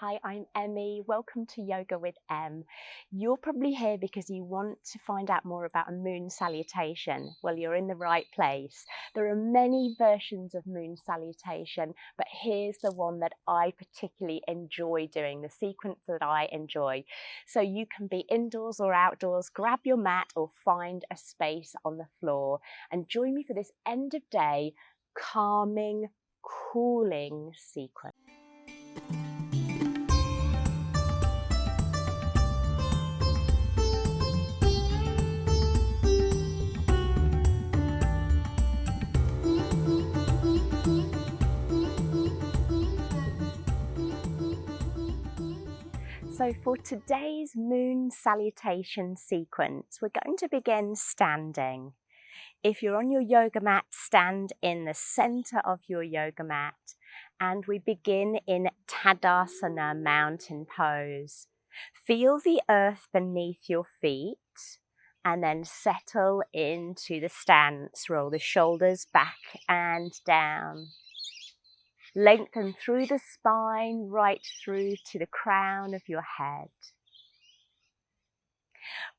Hi, I'm Emmy. Welcome to Yoga with Em. You're probably here because you want to find out more about a moon salutation. Well, you're in the right place. There are many versions of moon salutation, but here's the one that I particularly enjoy doing, the sequence that I enjoy. So you can be indoors or outdoors, grab your mat or find a space on the floor and join me for this end of day calming, cooling sequence. So for today's moon salutation sequence, we're going to begin standing. If you're on your yoga mat, stand in the center of your yoga mat, and we begin in Tadasana, mountain pose. Feel the earth beneath your feet and then settle into the stance. Roll the shoulders back and down. Lengthen through the spine, right through to the crown of your head.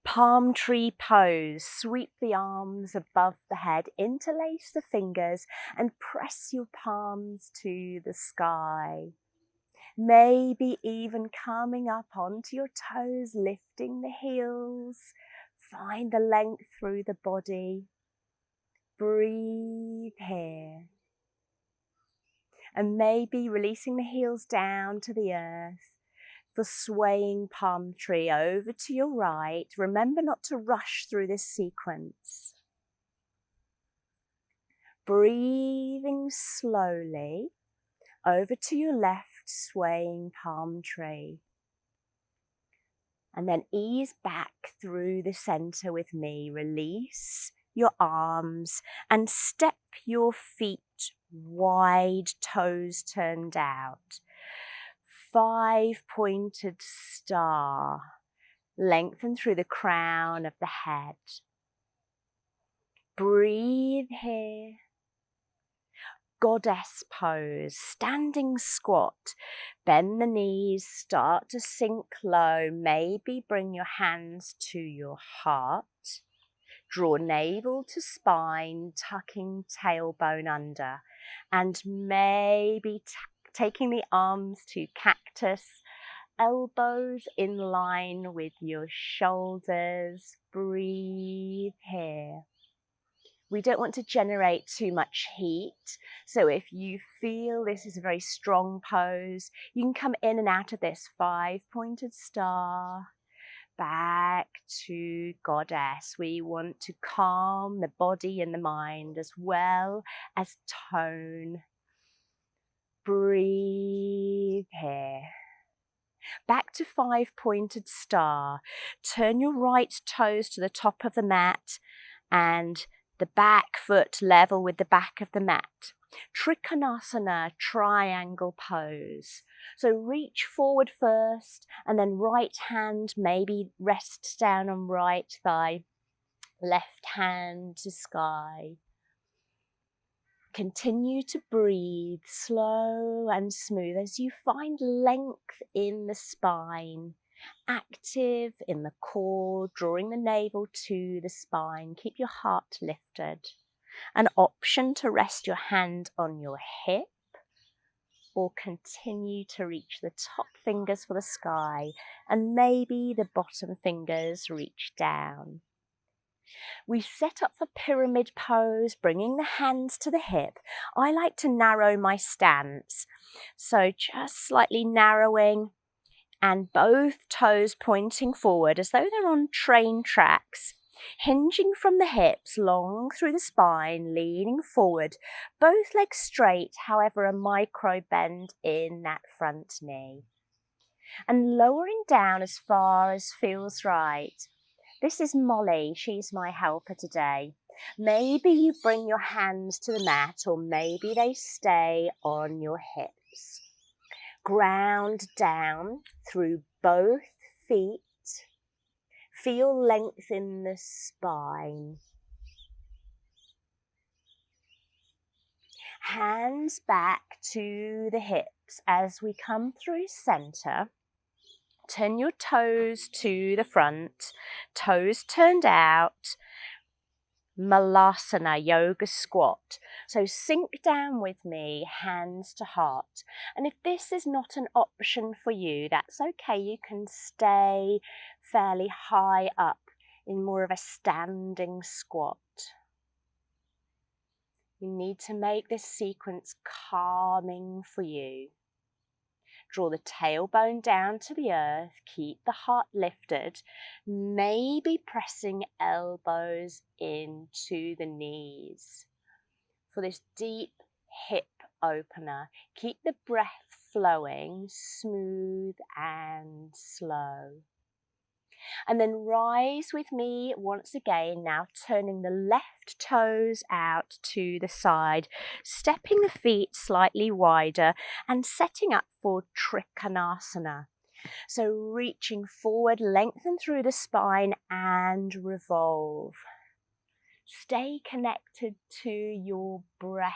Palm tree pose. Sweep the arms above the head, interlace the fingers and press your palms to the sky. Maybe even coming up onto your toes, lifting the heels. Find the length through the body. Breathe here. And maybe releasing the heels down to the earth for swaying palm tree over to your right. Remember not to rush through this sequence. Breathing slowly over to your left, swaying palm tree. And then ease back through the center with me. Release your arms and step your feet wide, toes turned out. 5-pointed star. Lengthen through the crown of the head. Breathe here. Goddess pose, standing squat. Bend the knees, start to sink low. Maybe bring your hands to your heart. Draw navel to spine, tucking tailbone under. And maybe taking the arms to cactus, elbows in line with your shoulders. Breathe here. We don't want to generate too much heat, so if you feel this is a very strong pose, you can come in and out of this 5-pointed star, back to goddess. We want to calm the body and the mind as well as tone. Breathe here. Back to 5-pointed star. Turn your right toes to the top of the mat and the back foot level with the back of the mat. Trikonasana, triangle pose. So reach forward first and then right hand maybe rests down on right thigh, left hand to sky. Continue to breathe slow and smooth as you find length in the spine. Active in the core, drawing the navel to the spine. Keep your heart lifted. An option to rest your hand on your hip or continue to reach the top fingers for the sky and maybe the bottom fingers reach down. We set up for pyramid pose, bringing the hands to the hip. I like to narrow my stance, so just slightly narrowing and both toes pointing forward as though they're on train tracks, hinging from the hips, long through the spine, leaning forward, both legs straight, however a micro bend in that front knee. And lowering down as far as feels right. This is Molly, she's my helper today. Maybe you bring your hands to the mat or maybe they stay on your hips. Ground down through both feet. Feel length in the spine. Hands back to the hips. hips as we come through center. Turn your toes to the front, toes turned out. Malasana, yoga squat. So sink down with me, hands to heart. And if this is not an option for you, that's okay. You can stay fairly high up in more of a standing squat. You need to make this sequence calming for you. Draw the tailbone down to the earth, keep the heart lifted, maybe pressing elbows into the knees. For this deep hip opener, keep the breath flowing, smooth and slow. And then rise with me once again, now turning the left toes out to the side, stepping the feet slightly wider and setting up for Trikonasana. So reaching forward, lengthen through the spine and revolve. Stay connected to your breath.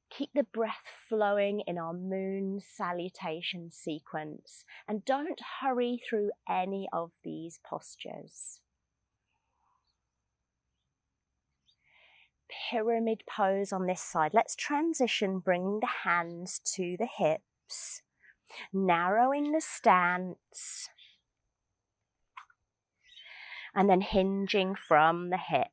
Keep the breath flowing in our Moon Salutation sequence and don't hurry through any of these postures. Pyramid pose on this side. Let's transition, bringing the hands to the hips, narrowing the stance, and then hinging from the hips.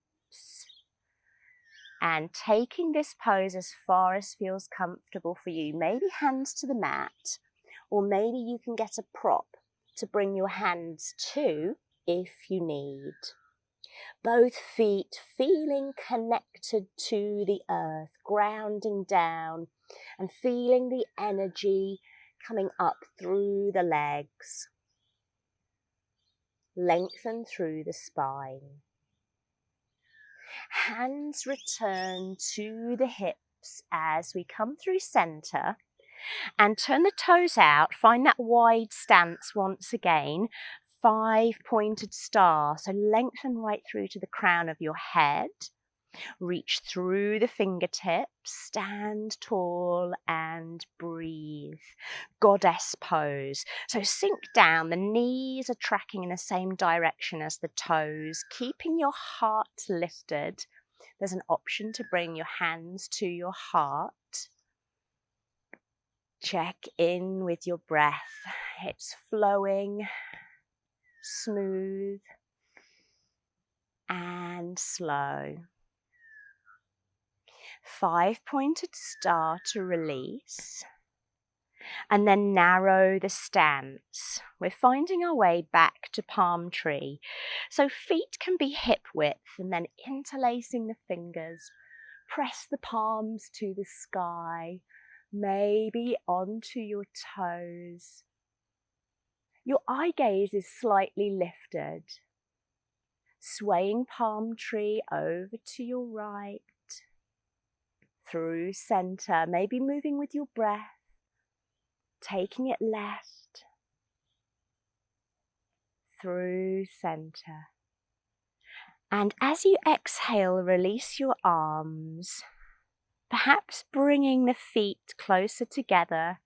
And taking this pose as far as feels comfortable for you. Maybe hands to the mat, or maybe you can get a prop to bring your hands to if you need. Both feet feeling connected to the earth, grounding down and feeling the energy coming up through the legs. Lengthen through the spine. Hands return to the hips as we come through center and turn the toes out. Find that wide stance once again. 5-pointed star. So lengthen right through to the crown of your head. Reach through the fingertips, stand tall and breathe. Goddess pose. So sink down, the knees are tracking in the same direction as the toes, keeping your heart lifted. There's an option to bring your hands to your heart. Check in with your breath. It's flowing, smooth and slow. 5-pointed star to release, and then narrow the stance. We're finding our way back to palm tree. So feet can be hip width, and then interlacing the fingers. Press the palms to the sky, maybe onto your toes. Your eye gaze is slightly lifted. Swaying palm tree over to your right. Through center, maybe moving with your breath, taking it left, through center. And as you exhale, release your arms, perhaps bringing the feet closer together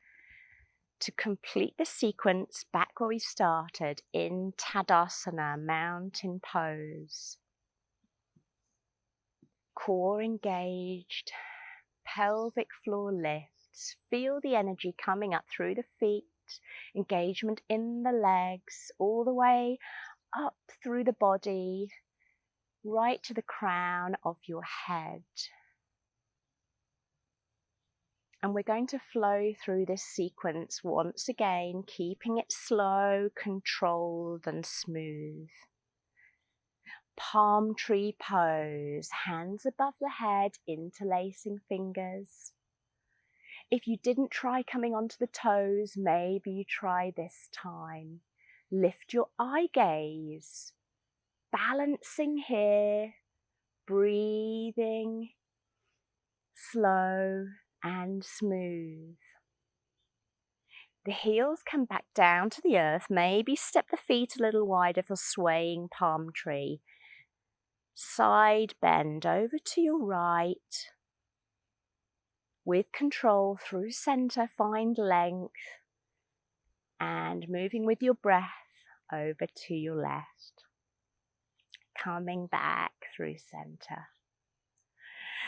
to complete the sequence back where we started in Tadasana, mountain pose. Core engaged. Pelvic floor lifts. Feel the energy coming up through the feet, engagement in the legs, all the way up through the body, right to the crown of your head. And we're going to flow through this sequence once again, keeping it slow, controlled and smooth. Palm tree pose, hands above the head, interlacing fingers. If you didn't try coming onto the toes, maybe you try this time. Lift your eye gaze, balancing here, breathing, slow and smooth. The heels come back down to the earth, maybe step the feet a little wider for swaying palm tree. Side bend over to your right. With control through center, find length and moving with your breath over to your left. Coming back through center.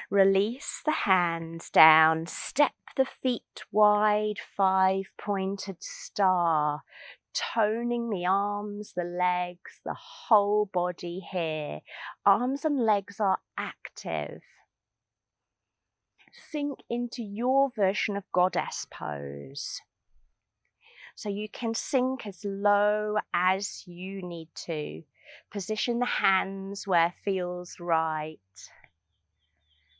Release the hands down, step the feet wide, 5-pointed star, toning the arms, the legs, the whole body here. Arms and legs are active. Sink into your version of goddess pose. So you can sink as low as you need to. Position the hands where feels right.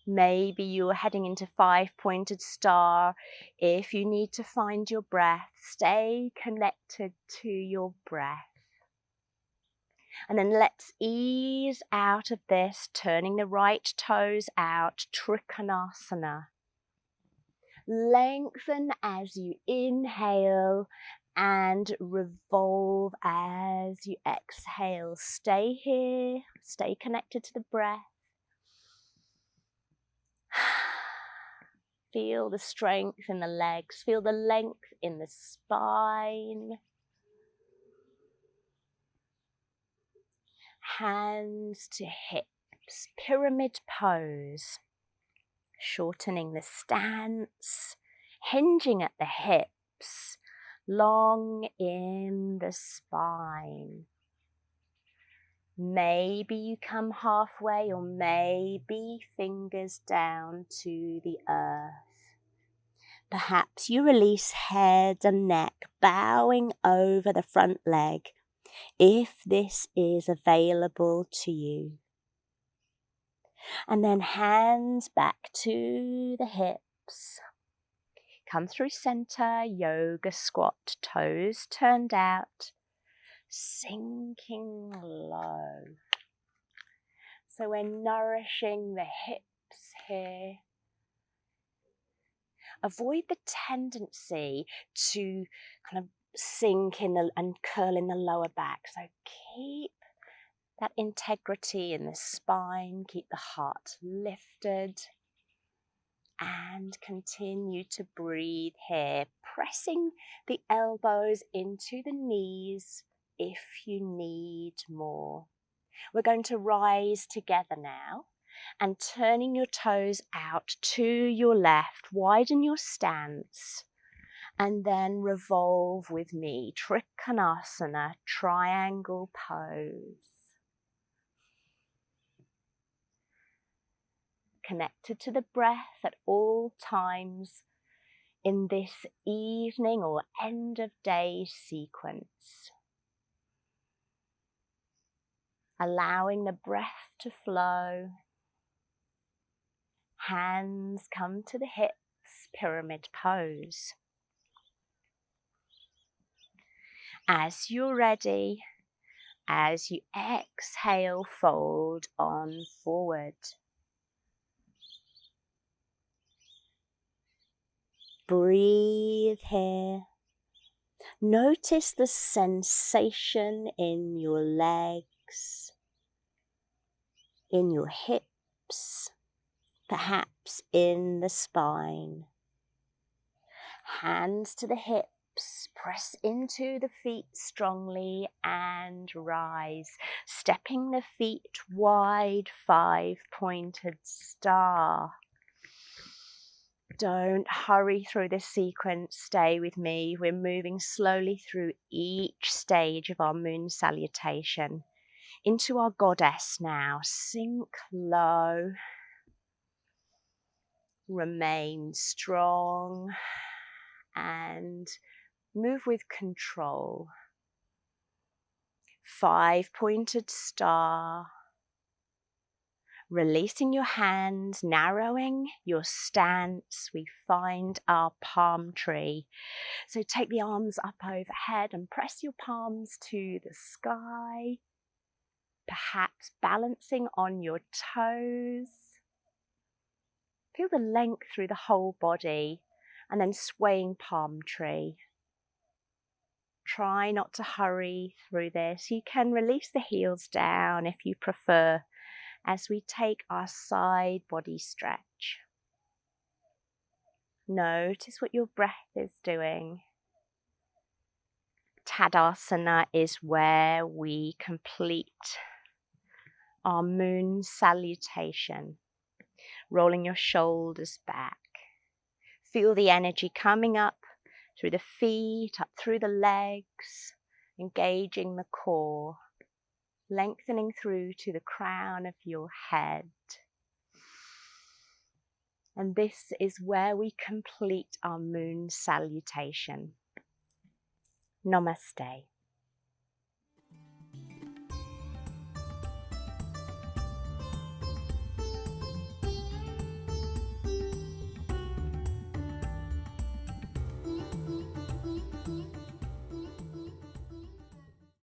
Maybe you're heading into 5-pointed star. If you need to find your breath, stay connected to your breath. And then let's ease out of this, turning the right toes out, Trikonasana. Lengthen as you inhale and revolve as you exhale. Stay here, stay connected to the breath. Feel the strength in the legs, feel the length in the spine. Hands to hips, pyramid pose. Shortening the stance, hinging at the hips, long in the spine. Maybe you come halfway, or maybe fingers down to the earth. Perhaps you release head and neck, bowing over the front leg, if this is available to you. And then hands back to the hips. Come through center, yoga squat, toes turned out, sinking low. So we're nourishing the hips here. Avoid the tendency to kind of sink in and curl in the lower back. So keep that integrity in the spine, keep the heart lifted, and continue to breathe here, pressing the elbows into the knees if you need more. We're going to rise together now and turning your toes out to your left, widen your stance, and then revolve with me, Trikonasana, triangle pose. Connected to the breath at all times in this evening or end of day sequence. Allowing the breath to flow. Hands come to the hips, pyramid pose. As you're ready, as you exhale, fold on forward. Breathe here. Notice the sensation in your legs, in your hips, perhaps in the spine. Hands to the hips, press into the feet strongly and rise. Stepping the feet wide, 5-pointed star. Don't hurry through this sequence, stay with me. We're moving slowly through each stage of our Moon Salutation. Into our goddess now, sink low. Remain strong and move with control. 5-pointed star. Releasing your hands, narrowing your stance, we find our palm tree. So take the arms up overhead and press your palms to the sky, perhaps balancing on your toes. Feel the length through the whole body and then swaying palm tree. Try not to hurry through this. You can release the heels down if you prefer, as we take our side body stretch. Notice what your breath is doing. Tadasana is where we complete our moon salutation, rolling your shoulders back. Feel the energy coming up through the feet, up through the legs, engaging the core, lengthening through to the crown of your head. And this is where we complete our moon salutation. Namaste.